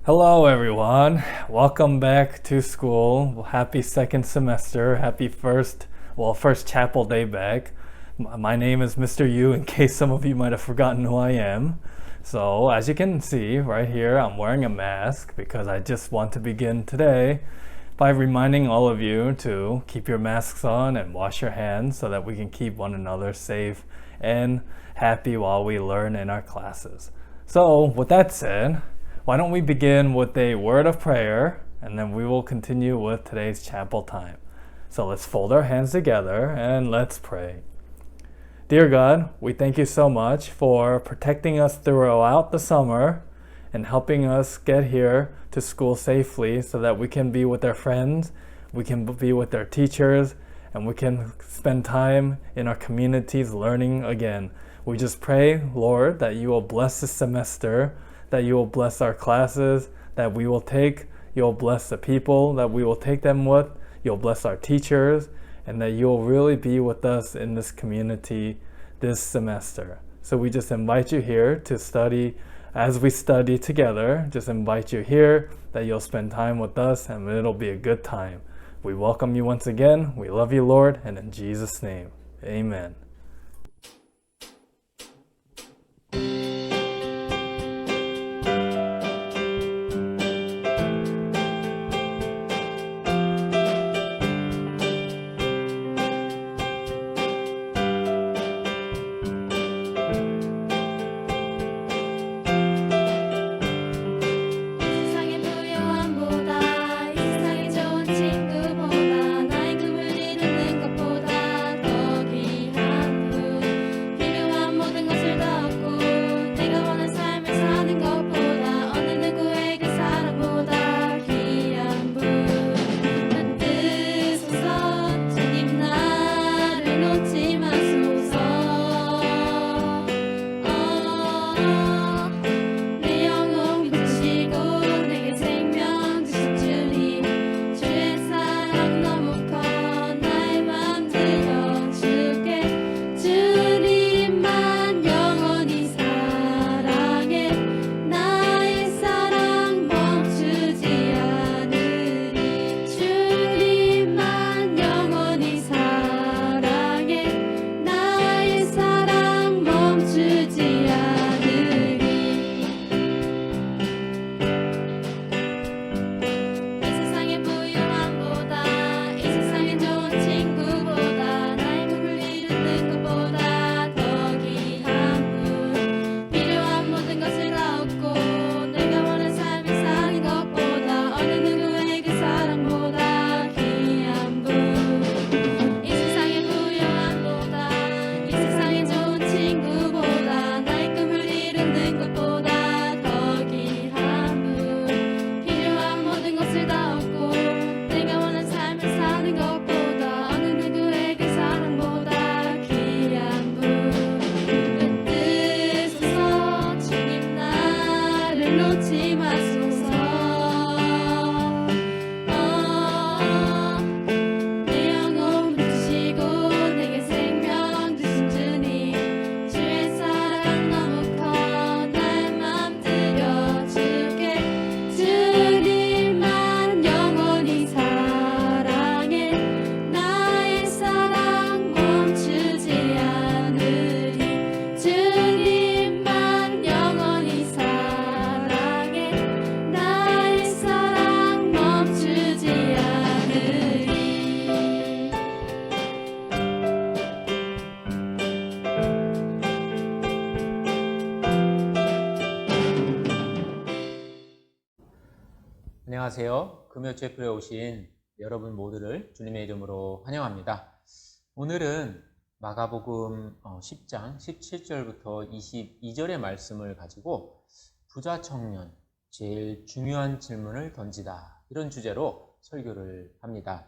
Hello, everyone. Welcome back to school. Happy second semester. Happy first chapel day back. My name is Mr. Yu, in case some of you might have forgotten who I am. So, as you can see right here, I'm wearing a mask because I just want to begin today by reminding all of you to keep your masks on and wash your hands so that we can keep one another safe and happy while we learn in our classes. So, with that said, why don't we begin with a word of prayer and then we will continue with today's chapel time. So let's fold our hands together and let's pray. Dear God, we thank you so much for protecting us throughout the summer and helping us get here to school safely so that we can be with our friends, we can be with our teachers, and we can spend time in our communities learning again. We just pray, Lord, that you will bless this semester, that you will bless our classes, that we will take, you'll bless the people that we will take them with, you'll bless our teachers, and that you'll really be with us in this community this semester. So we just invite you here to study. As we study together, just invite you here that you'll spend time with us and it'll be a good time. We welcome you once again. We love you, Lord, and in Jesus' name, amen. 안녕하세요. 금요체표에 오신 여러분 모두를 주님의 이름으로 환영합니다. 오늘은 마가복음 10장 17절부터 22절의 말씀을 가지고 부자 청년, 제일 중요한 질문을 던지다, 이런 주제로 설교를 합니다.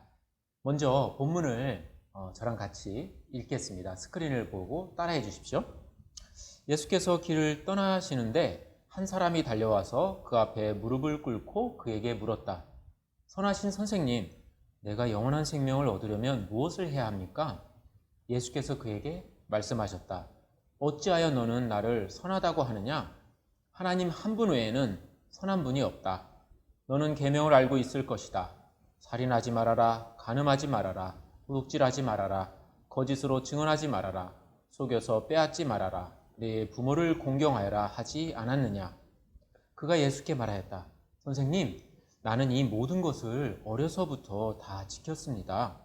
먼저 본문을 저랑 같이 읽겠습니다. 스크린을 보고 따라해 주십시오. 예수께서 길을 떠나시는데 한 사람이 달려와서 그 앞에 무릎을 꿇고 그에게 물었다. 선하신 선생님, 내가 영원한 생명을 얻으려면 무엇을 해야 합니까? 예수께서 그에게 말씀하셨다. 어찌하여 너는 나를 선하다고 하느냐? 하나님 한 분 외에는 선한 분이 없다. 너는 계명을 알고 있을 것이다. 살인하지 말아라. 간음하지 말아라. 도둑질하지 말아라. 거짓으로 증언하지 말아라. 속여서 빼앗지 말아라. 내 부모를 공경하여라 하지 않았느냐. 그가 예수께 말하였다. 선생님, 나는 이 모든 것을 어려서부터 다 지켰습니다.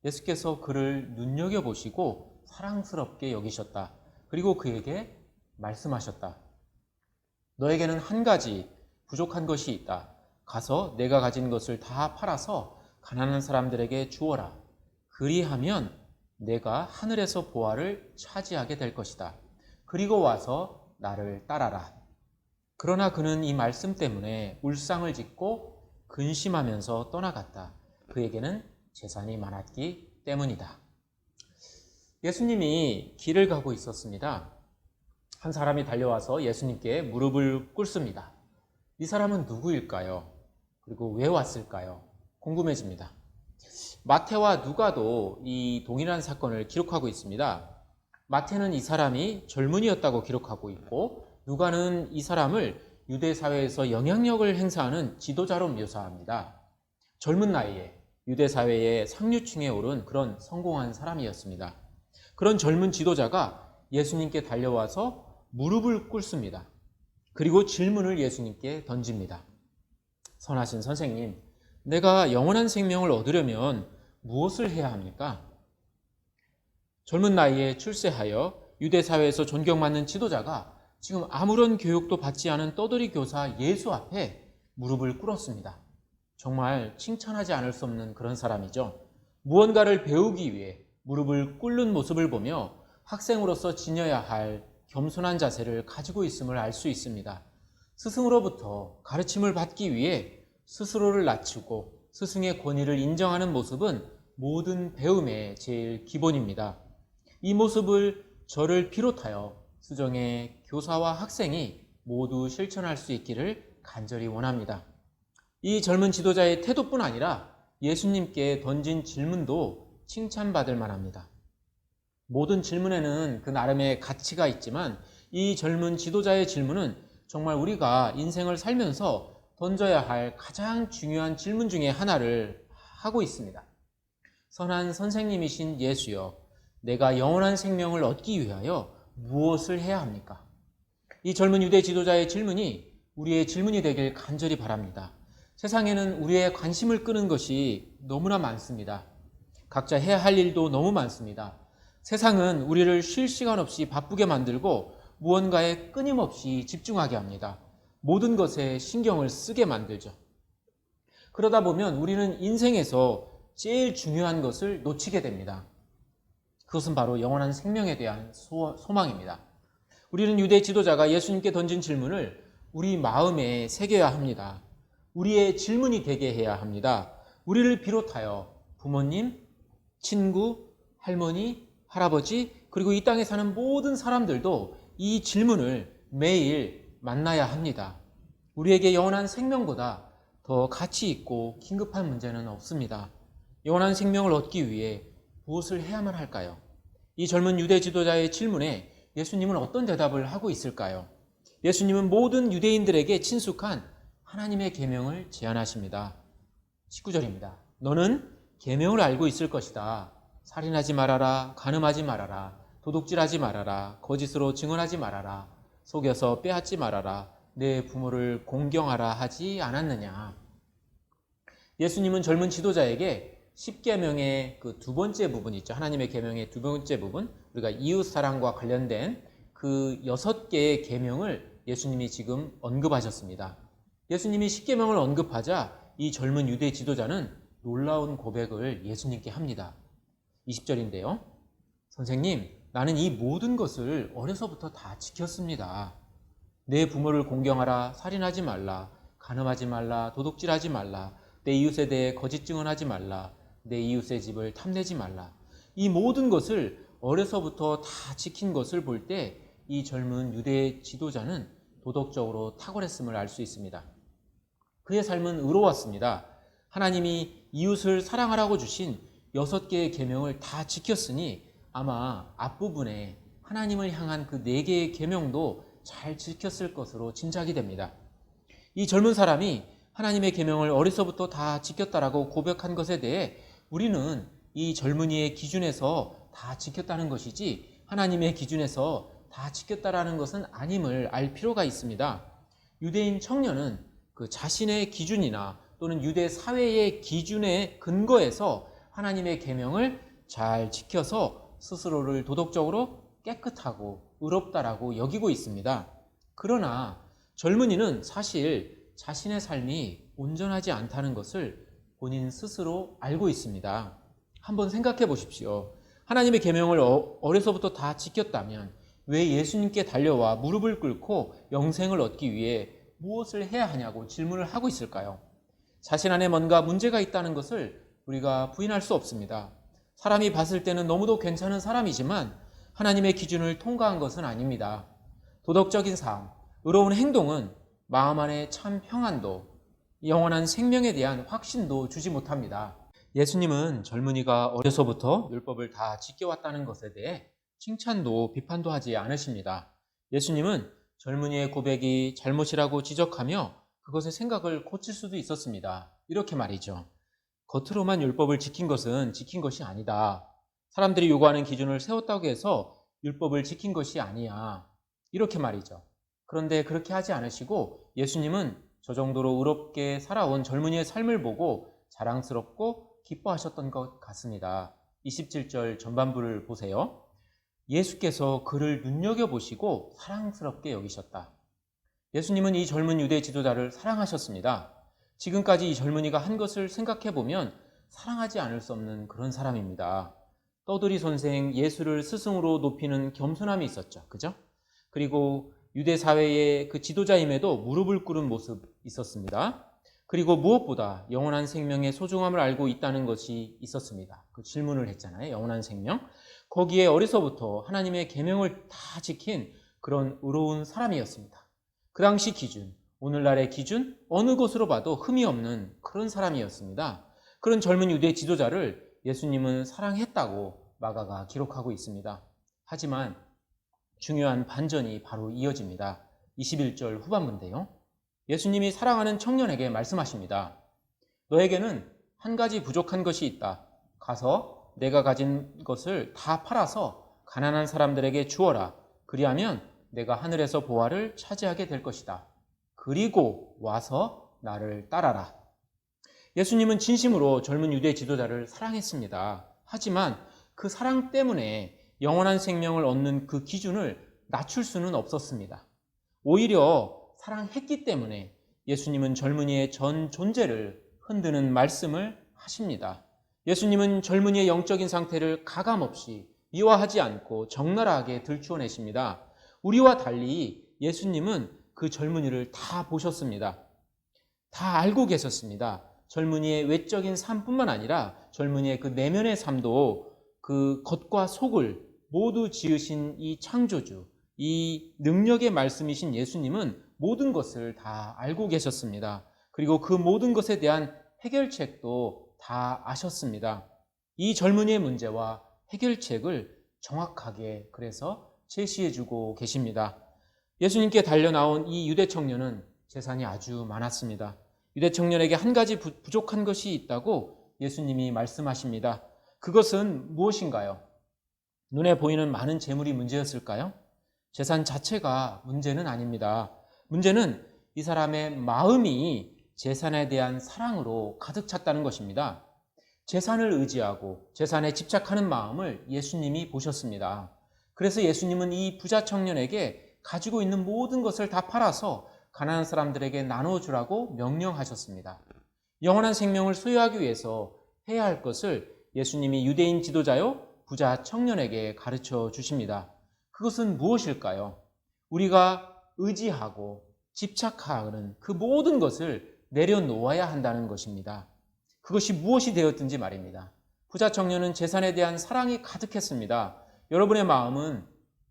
예수께서 그를 눈여겨보시고 사랑스럽게 여기셨다. 그리고 그에게 말씀하셨다. 너에게는 한 가지 부족한 것이 있다. 가서 내가 가진 것을 다 팔아서 가난한 사람들에게 주어라. 그리하면 내가 하늘에서 보화를 차지하게 될 것이다. 그리고 와서 나를 따라라. 그러나 그는 이 말씀 때문에 울상을 짓고 근심하면서 떠나갔다. 그에게는 재산이 많았기 때문이다. 예수님이 길을 가고 있었습니다. 한 사람이 달려와서 예수님께 무릎을 꿇습니다. 이 사람은 누구일까요? 그리고 왜 왔을까요? 궁금해집니다. 마태와 누가도 이 동일한 사건을 기록하고 있습니다. 마태는 이 사람이 젊은이였다고 기록하고 있고, 누가는 이 사람을 유대 사회에서 영향력을 행사하는 지도자로 묘사합니다. 젊은 나이에 유대 사회의 상류층에 오른 그런 성공한 사람이었습니다. 그런 젊은 지도자가 예수님께 달려와서 무릎을 꿇습니다. 그리고 질문을 예수님께 던집니다. 선하신 선생님, 내가 영원한 생명을 얻으려면 무엇을 해야 합니까? 젊은 나이에 출세하여 유대 사회에서 존경받는 지도자가 지금 아무런 교육도 받지 않은 떠돌이 교사 예수 앞에 무릎을 꿇었습니다. 정말 칭찬하지 않을 수 없는 그런 사람이죠. 무언가를 배우기 위해 무릎을 꿇는 모습을 보며 학생으로서 지녀야 할 겸손한 자세를 가지고 있음을 알 수 있습니다. 스승으로부터 가르침을 받기 위해 스스로를 낮추고 스승의 권위를 인정하는 모습은 모든 배움의 제일 기본입니다. 이 모습을 저를 비롯하여 수정의 교사와 학생이 모두 실천할 수 있기를 간절히 원합니다. 이 젊은 지도자의 태도뿐 아니라 예수님께 던진 질문도 칭찬받을 만합니다. 모든 질문에는 그 나름의 가치가 있지만 이 젊은 지도자의 질문은 정말 우리가 인생을 살면서 던져야 할 가장 중요한 질문 중에 하나를 하고 있습니다. 선한 선생님이신 예수여, 내가 영원한 생명을 얻기 위하여 무엇을 해야 합니까? 이 젊은 유대 지도자의 질문이 우리의 질문이 되길 간절히 바랍니다. 세상에는 우리의 관심을 끄는 것이 너무나 많습니다. 각자 해야 할 일도 너무 많습니다. 세상은 우리를 쉴 시간 없이 바쁘게 만들고 무언가에 끊임없이 집중하게 합니다. 모든 것에 신경을 쓰게 만들죠. 그러다 보면 우리는 인생에서 제일 중요한 것을 놓치게 됩니다. 그것은 바로 영원한 생명에 대한 소망입니다. 우리는 유대 지도자가 예수님께 던진 질문을 우리 마음에 새겨야 합니다. 우리의 질문이 되게 해야 합니다. 우리를 비롯하여 부모님, 친구, 할머니, 할아버지, 그리고 이 땅에 사는 모든 사람들도 이 질문을 매일 만나야 합니다. 우리에게 영원한 생명보다 더 가치 있고 긴급한 문제는 없습니다. 영원한 생명을 얻기 위해 무엇을 해야만 할까요? 이 젊은 유대 지도자의 질문에 예수님은 어떤 대답을 하고 있을까요? 예수님은 모든 유대인들에게 친숙한 하나님의 계명을 제안하십니다. 19절입니다. 너는 계명을 알고 있을 것이다. 살인하지 말아라, 간음하지 말아라, 도둑질하지 말아라, 거짓으로 증언하지 말아라, 속여서 빼앗지 말아라, 내 부모를 공경하라 하지 않았느냐. 예수님은 젊은 지도자에게 10계명의 그 두 번째 부분 있죠. 하나님의 계명의 두 번째 부분, 우리가 이웃 사랑과 관련된 그 6개의 계명을 예수님이 지금 언급하셨습니다. 예수님이 10계명을 언급하자 이 젊은 유대 지도자는 놀라운 고백을 예수님께 합니다. 20절인데요. 선생님, 나는 이 모든 것을 어려서부터 다 지켰습니다. 내 부모를 공경하라, 살인하지 말라, 간음하지 말라, 도둑질하지 말라, 내 이웃에 대해 거짓 증언하지 말라, 내 이웃의 집을 탐내지 말라. 이 모든 것을 어려서부터 다 지킨 것을 볼 때 이 젊은 유대 지도자는 도덕적으로 탁월했음을 알 수 있습니다. 그의 삶은 의로웠습니다. 하나님이 이웃을 사랑하라고 주신 6개의 계명을 다 지켰으니 아마 앞부분에 하나님을 향한 그 4개의 계명도 잘 지켰을 것으로 짐작이 됩니다. 이 젊은 사람이 하나님의 계명을 어려서부터 다 지켰다라고 고백한 것에 대해 우리는 이 젊은이의 기준에서 다 지켰다는 것이지 하나님의 기준에서 다 지켰다라는 것은 아님을 알 필요가 있습니다. 유대인 청년은 그 자신의 기준이나 또는 유대 사회의 기준에 근거해서 하나님의 계명을 잘 지켜서 스스로를 도덕적으로 깨끗하고 의롭다라고 여기고 있습니다. 그러나 젊은이는 사실 자신의 삶이 온전하지 않다는 것을 본인 스스로 알고 있습니다. 한번 생각해 보십시오. 하나님의 계명을 어려서부터 다 지켰다면 왜 예수님께 달려와 무릎을 꿇고 영생을 얻기 위해 무엇을 해야 하냐고 질문을 하고 있을까요? 자신 안에 뭔가 문제가 있다는 것을 우리가 부인할 수 없습니다. 사람이 봤을 때는 너무도 괜찮은 사람이지만 하나님의 기준을 통과한 것은 아닙니다. 도덕적인 삶, 의로운 행동은 마음 안에 참 평안도, 영원한 생명에 대한 확신도 주지 못합니다. 예수님은 젊은이가 어려서부터 율법을 다 지켜왔다는 것에 대해 칭찬도 비판도 하지 않으십니다. 예수님은 젊은이의 고백이 잘못이라고 지적하며 그것의 생각을 고칠 수도 있었습니다. 이렇게 말이죠. 겉으로만 율법을 지킨 것은 지킨 것이 아니다. 사람들이 요구하는 기준을 세웠다고 해서 율법을 지킨 것이 아니야. 이렇게 말이죠. 그런데 그렇게 하지 않으시고 예수님은 저 정도로 의롭게 살아온 젊은이의 삶을 보고 자랑스럽고 기뻐하셨던 것 같습니다. 27절 전반부를 보세요. 예수께서 그를 눈여겨보시고 사랑스럽게 여기셨다. 예수님은 이 젊은 유대 지도자를 사랑하셨습니다. 지금까지 이 젊은이가 한 것을 생각해보면 사랑하지 않을 수 없는 그런 사람입니다. 떠돌이 선생 예수를 스승으로 높이는 겸손함이 있었죠. 그죠? 그리고 유대 사회의 그 지도자임에도 무릎을 꿇은 모습 있었습니다. 그리고 무엇보다 영원한 생명의 소중함을 알고 있다는 것이 있었습니다. 그 질문을 했잖아요. 영원한 생명. 거기에 어려서부터 하나님의 계명을 다 지킨 그런 의로운 사람이었습니다. 그 당시 기준, 오늘날의 기준, 어느 곳으로 봐도 흠이 없는 그런 사람이었습니다. 그런 젊은 유대 지도자를 예수님은 사랑했다고 마가가 기록하고 있습니다. 하지만 중요한 반전이 바로 이어집니다. 21절 후반부인데요. 예수님이 사랑하는 청년에게 말씀하십니다. 너에게는 한 가지 부족한 것이 있다. 가서 내가 가진 것을 다 팔아서 가난한 사람들에게 주어라. 그리하면 내가 하늘에서 보화를 차지하게 될 것이다. 그리고 와서 나를 따라라. 예수님은 진심으로 젊은 유대 지도자를 사랑했습니다. 하지만 그 사랑 때문에 영원한 생명을 얻는 그 기준을 낮출 수는 없었습니다. 오히려 사랑했기 때문에 예수님은 젊은이의 전 존재를 흔드는 말씀을 하십니다. 예수님은 젊은이의 영적인 상태를 가감없이 미화하지 않고 적나라하게 들추어내십니다. 우리와 달리 예수님은 그 젊은이를 다 보셨습니다. 다 알고 계셨습니다. 젊은이의 외적인 삶뿐만 아니라 젊은이의 그 내면의 삶도 그 겉과 속을 모두 지으신 이 창조주, 이 능력의 말씀이신 예수님은 모든 것을 다 알고 계셨습니다. 그리고 그 모든 것에 대한 해결책도 다 아셨습니다. 이 젊은이의 문제와 해결책을 정확하게 그래서 제시해주고 계십니다. 예수님께 달려나온 이 유대 청년은 재산이 아주 많았습니다. 유대 청년에게 한 가지 부족한 것이 있다고 예수님이 말씀하십니다. 그것은 무엇인가요? 눈에 보이는 많은 재물이 문제였을까요? 재산 자체가 문제는 아닙니다. 문제는 이 사람의 마음이 재산에 대한 사랑으로 가득 찼다는 것입니다. 재산을 의지하고 재산에 집착하는 마음을 예수님이 보셨습니다. 그래서 예수님은 이 부자 청년에게 가지고 있는 모든 것을 다 팔아서 가난한 사람들에게 나눠주라고 명령하셨습니다. 영원한 생명을 소유하기 위해서 해야 할 것을 예수님이 유대인 지도자요 부자 청년에게 가르쳐 주십니다. 그것은 무엇일까요? 우리가 의지하고 집착하는 그 모든 것을 내려놓아야 한다는 것입니다. 그것이 무엇이 되었든지 말입니다. 부자 청년은 재산에 대한 사랑이 가득했습니다. 여러분의 마음은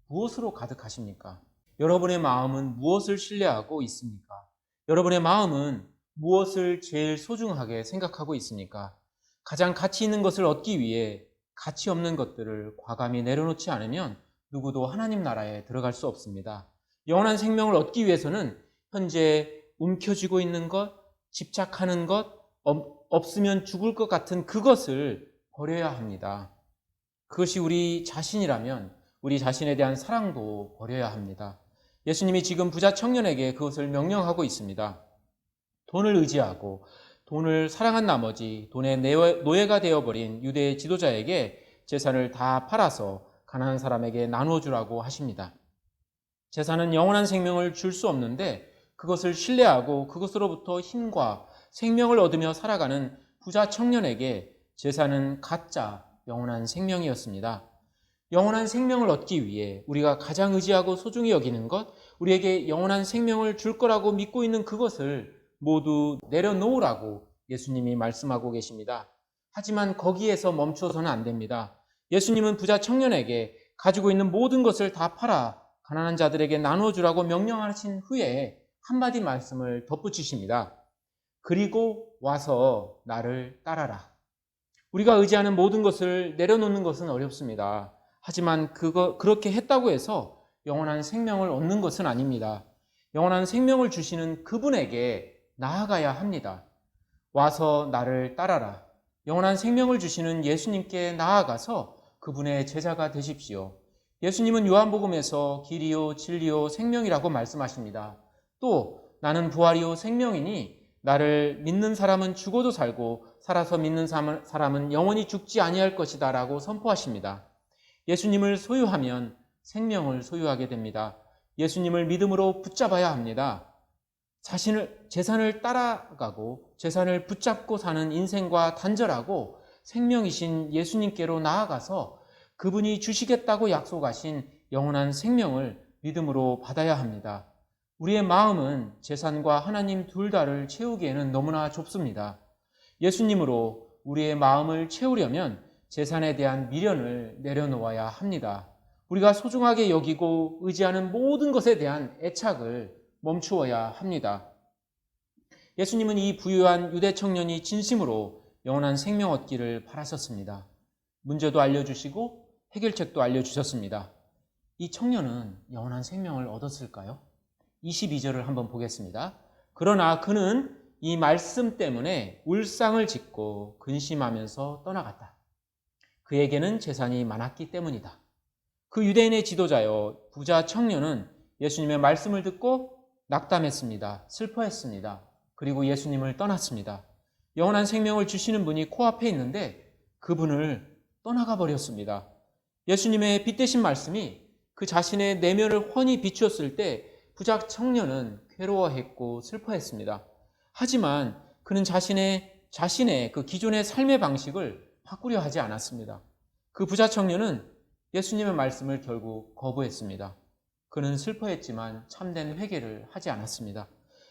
무엇으로 가득하십니까? 여러분의 마음은 무엇을 신뢰하고 있습니까? 여러분의 마음은 무엇을 제일 소중하게 생각하고 있습니까? 가장 가치 있는 것을 얻기 위해 가치 없는 것들을 과감히 내려놓지 않으면 누구도 하나님 나라에 들어갈 수 없습니다. 영원한 생명을 얻기 위해서는 현재 움켜쥐고 있는 것, 집착하는 것, 없으면 죽을 것 같은 그것을 버려야 합니다. 그것이 우리 자신이라면 우리 자신에 대한 사랑도 버려야 합니다. 예수님이 지금 부자 청년에게 그것을 명령하고 있습니다. 돈을 의지하고 돈을 사랑한 나머지 돈의 노예가 되어버린 유대 지도자에게 재산을 다 팔아서 가난한 사람에게 나누어 주라고 하십니다. 재산은 영원한 생명을 줄 수 없는데 그것을 신뢰하고 그것으로부터 힘과 생명을 얻으며 살아가는 부자 청년에게 재산은 가짜 영원한 생명이었습니다. 영원한 생명을 얻기 위해 우리가 가장 의지하고 소중히 여기는 것, 우리에게 영원한 생명을 줄 거라고 믿고 있는 그것을 모두 내려놓으라고 예수님이 말씀하고 계십니다. 하지만 거기에서 멈춰서는 안 됩니다. 예수님은 부자 청년에게 가지고 있는 모든 것을 다 팔아 가난한 자들에게 나누어 주라고 명령하신 후에 한마디 말씀을 덧붙이십니다. 그리고 와서 나를 따라라. 우리가 의지하는 모든 것을 내려놓는 것은 어렵습니다. 하지만 그렇게 했다고 해서 영원한 생명을 얻는 것은 아닙니다. 영원한 생명을 주시는 그분에게 나아가야 합니다. 와서 나를 따라라. 영원한 생명을 주시는 예수님께 나아가서 그분의 제자가 되십시오. 예수님은 요한복음에서 길이요 진리요 생명이라고 말씀하십니다. 또 나는 부활이요 생명이니 나를 믿는 사람은 죽어도 살고 살아서 믿는 사람은 영원히 죽지 아니할 것이다 라고 선포하십니다. 예수님을 소유하면 생명을 소유하게 됩니다. 예수님을 믿음으로 붙잡아야 합니다. 재산을 따라가고 재산을 붙잡고 사는 인생과 단절하고 생명이신 예수님께로 나아가서 그분이 주시겠다고 약속하신 영원한 생명을 믿음으로 받아야 합니다. 우리의 마음은 재산과 하나님 둘 다를 채우기에는 너무나 좁습니다. 예수님으로 우리의 마음을 채우려면 재산에 대한 미련을 내려놓아야 합니다. 우리가 소중하게 여기고 의지하는 모든 것에 대한 애착을 멈추어야 합니다. 예수님은 이 부유한 유대 청년이 진심으로 영원한 생명 얻기를 바라셨습니다. 문제도 알려주시고 해결책도 알려주셨습니다. 이 청년은 영원한 생명을 얻었을까요? 22절을 한번 보겠습니다. 그러나 그는 이 말씀 때문에 울상을 짓고 근심하면서 떠나갔다. 그에게는 재산이 많았기 때문이다. 그 유대인의 지도자여 부자 청년은 예수님의 말씀을 듣고 낙담했습니다. 슬퍼했습니다. 그리고 예수님을 떠났습니다. 영원한 생명을 주시는 분이 코앞에 있는데 그분을 떠나가 버렸습니다. 예수님의 빛되신 말씀이 그 자신의 내면을 훤히 비추었을 때 부자 청년은 괴로워했고 슬퍼했습니다. 하지만 그는 자신의 그 기존의 삶의 방식을 바꾸려 하지 않았습니다. 그 부자 청년은 예수님의 말씀을 결국 거부했습니다. 그는 슬퍼했지만 참된 회개를 하지 않았습니다.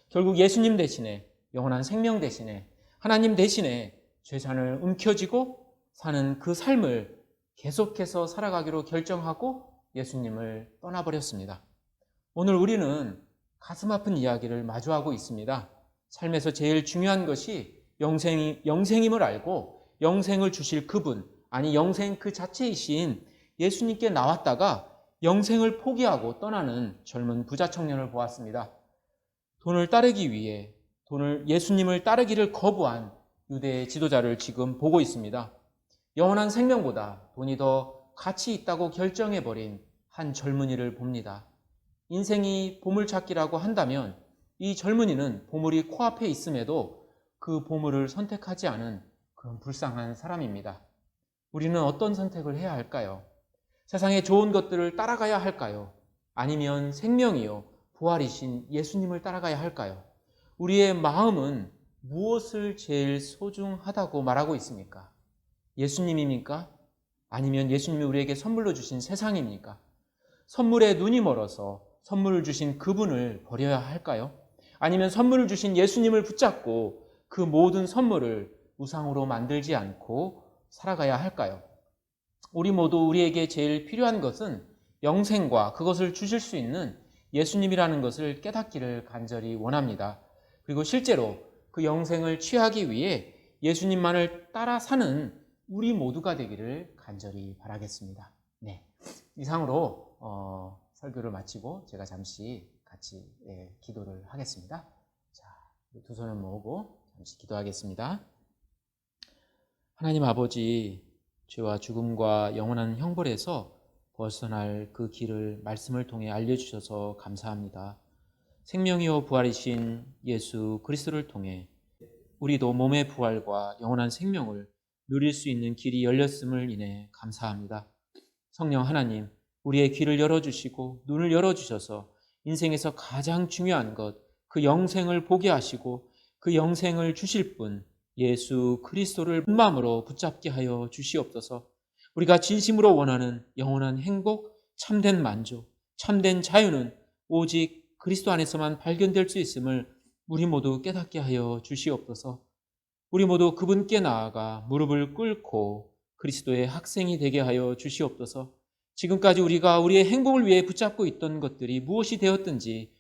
결국 예수님 대신에 영원한 생명 대신에 하나님 대신에 재산을 움켜쥐고 사는 그 삶을 계속해서 살아가기로 결정하고 예수님을 떠나버렸습니다. 오늘 우리는 가슴 아픈 이야기를 마주하고 있습니다. 삶에서 제일 중요한 것이 영생임을 알고 영생을 주실 그분, 아니 영생 그 자체이신 예수님께 나왔다가 영생을 포기하고 떠나는 젊은 부자 청년을 보았습니다. 돈을 따르기 위해 예수님을 따르기를 거부한 유대 지도자를 지금 보고 있습니다. 영원한 생명보다 돈이 더 가치 있다고 결정해버린 한 젊은이를 봅니다. 인생이 보물찾기라고 한다면 이 젊은이는 보물이 코앞에 있음에도 그 보물을 선택하지 않은 그런 불쌍한 사람입니다. 우리는 어떤 선택을 해야 할까요? 세상의 좋은 것들을 따라가야 할까요? 아니면 생명이요 부활이신 예수님을 따라가야 할까요? 우리의 마음은 무엇을 제일 소중하다고 말하고 있습니까? 예수님입니까? 아니면 예수님이 우리에게 선물로 주신 세상입니까? 선물에 눈이 멀어서 선물을 주신 그분을 버려야 할까요? 아니면 선물을 주신 예수님을 붙잡고 그 모든 선물을 우상으로 만들지 않고 살아가야 할까요? 우리 모두 우리에게 제일 필요한 것은 영생과 그것을 주실 수 있는 예수님이라는 것을 깨닫기를 간절히 원합니다. 그리고 실제로 그 영생을 취하기 위해 예수님만을 따라 사는 우리 모두가 되기를 간절히 바라겠습니다. 네, 이상으로 설교를 마치고 제가 잠시 같이 기도를 하겠습니다. 자, 두 손을 모으고 잠시 기도하겠습니다. 하나님 아버지, 죄와 죽음과 영원한 형벌에서 벗어날 그 길을 말씀을 통해 알려주셔서 감사합니다. 생명이요 부활이신 예수 그리스도를 통해 우리도 몸의 부활과 영원한 생명을 누릴 수 있는 길이 열렸음을 인해 감사합니다. 성령 하나님, 우리의 귀를 열어주시고 눈을 열어주셔서 인생에서 가장 중요한 것, 그 영생을 보게 하시고 그 영생을 주실 분 예수 그리스도를 마음으로 붙잡게 하여 주시옵소서. 우리가 진심으로 원하는 영원한 행복, 참된 만족, 참된 자유는 오직 그리스도 안에서만 발견될 수 있음을 우리 모두 깨닫게 하여 주시옵소서. 우리 모두 그분께 나아가 무릎을 꿇고 그리스도의 학생이 되게 하여 주시옵소서. 지금까지 우리가 우리의 행복을 위해 붙잡고 있던 것들이 무엇이 되었든지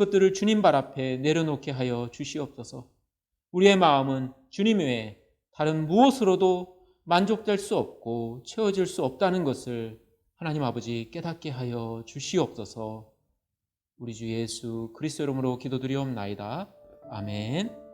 그것들을 주님 발 앞에 내려놓게 하여 주시옵소서. 우리의 마음은 주님 외에 다른 무엇으로도 만족될 수 없고 채워질 수 없다는 것을 하나님 아버지 깨닫게 하여 주시옵소서. 우리 주 예수 그리스도 이름으로 기도드리옵나이다. 아멘.